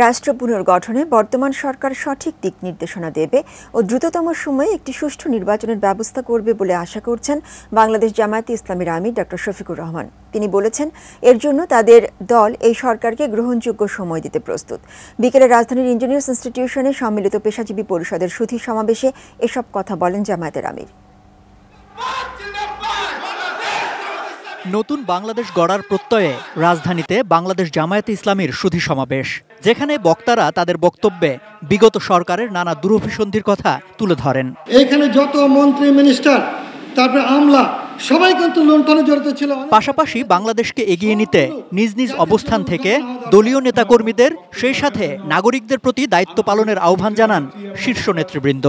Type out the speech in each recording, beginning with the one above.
রাষ্ট্র পুনর্গঠনে বর্তমান সরকার সঠিক দিক নির্দেশনা দেবে ও দ্রুততম সময়ে একটি সুষ্ঠু নির্বাচনের ব্যবস্থা করবে বলে আশা করছেন বাংলাদেশ জামায়াতে ইসলামীর আমির ডক্টর শফিকুর রহমান। তিনি বলেছেন, এর জন্য তাদের দল এই সরকারকে গ্রহণযোগ্য সময় দিতে প্রস্তুত। বিকেলে রাজধানীর ইঞ্জিনিয়ার্স ইনস্টিটিউশনে সম্মিলিত পেশাজীবী পরিষদের সুধী সমাবেশে এসব কথা বলেন জামায়াতের আমির। নতুন বাংলাদেশ গড়ার প্রত্যয়ে রাজধানীতে বাংলাদেশ জামায়াতে ইসলামীর সুধী সমাবেশ, যেখানে বক্তারা তাদের বক্তব্যে বিগত সরকারের নানা দুরভিসন্ধির কথা তুলে ধরেন। এখানে যত মন্ত্রী মিনিস্টার তারপরে আমলা সবাই কিন্তু লুণ্ঠনে জড়িত ছিল। পাশাপাশি বাংলাদেশকে এগিয়ে নিতে নিজ নিজ অবস্থান থেকে দলীয় নেতাকর্মীদের, সেই সাথে নাগরিকদের প্রতি দায়িত্ব পালনের আহ্বান জানান শীর্ষ নেতৃবৃন্দ।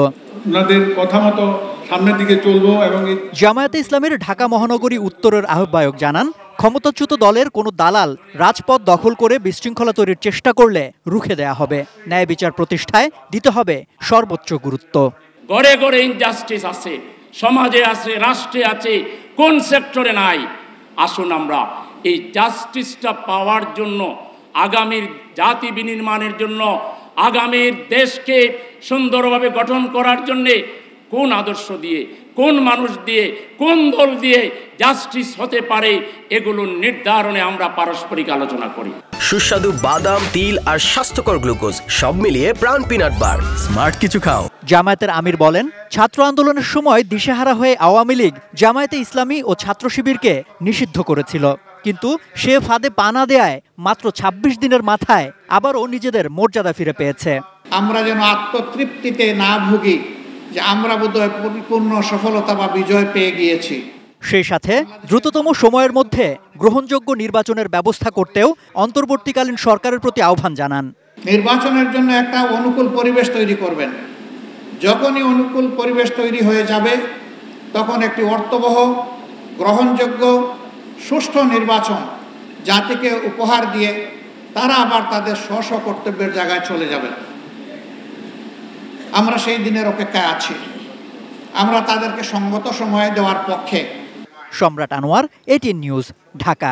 কথা মতো সামনের দিকে চলবো। এবং জামায়াতে ইসলামীর ঢাকা মহানগরী উত্তরের আহ্বায়ক জানান, ক্ষমতাচ্যুত দলের কোনো দালাল রাজপথ দখল করে বিশৃঙ্খলা তৈরির চেষ্টা করলে রুখে দেয়া হবে। ন্যায় বিচার প্রতিষ্ঠায় দিতে হবে সর্বোচ্চ গুরুত্ব। গড়ে গড়ে ইনজাস্টিস আছে, সমাজে আছে, রাষ্ট্রে আছে, কোন সেক্টরে নাই? আসুন আমরা এই জাস্টিসটা পাওয়ার জন্য, আগামীর জাতি বিনির্মাণের জন্য, আগামীর দেশকে সুন্দরভাবে গঠন করার জন্যে কোন আদর্শ দিয়ে, কোন মানুষ দিয়ে, কোন দল দিয়ে জাস্টিস হতে পারে, এগুলো নির্ধারণে আমরা পারস্পরিক আলোচনা করি। সুস্বাদু বাদাম, তিল আর স্বাস্থ্যকর গ্লুকোজ সব মিলিয়ে প্রাণ পিনাট বার, স্মার্ট কিছু খাও। জামায়াতের আমির বলেন, ছাত্র আন্দোলনের সময় দিশেহারা হয়ে আওয়ামী লীগ জামায়াতে ইসলামী ও ছাত্র শিবিরকে নিষিদ্ধ করেছিল, কিন্তু সে ফাঁদে পা না দেয়ায় মাত্র ২৬ দিনের মাথায় আবারও নিজেদের মর্যাদা ফিরে পেয়েছে। আমরা যেন আত্মতৃপ্তিতে না ভুগি যে আমরা বোধহয় পরিপূর্ণ সফলতা বা বিজয় পেয়ে গিয়েছি। সেই সাথে দ্রুততম সময়ের মধ্যে গ্রহণযোগ্য নির্বাচনের ব্যবস্থা করতেও অন্তর্বর্তীকালীন সরকারের প্রতি আহ্বান জানান। নির্বাচনের জন্য একটা অনুকূল পরিবেশ তৈরি করবেন। যখনই অনুকূল পরিবেশ তৈরি হয়ে যাবে, তখন একটি অর্থবহ, গ্রহণযোগ্য, সুষ্ঠু নির্বাচন জাতিকে উপহার দিয়ে তারা আবার তাদের স্ব কর্তব্যের জায়গায় চলে যাবে। আমরা সেই দিনের অপেক্ষায় আছি। আমরা তাদেরকে সঙ্গত সময় দেওয়ার পক্ষে। সম্রাট আনোয়ার, এটিএন নিউজ, ঢাকা।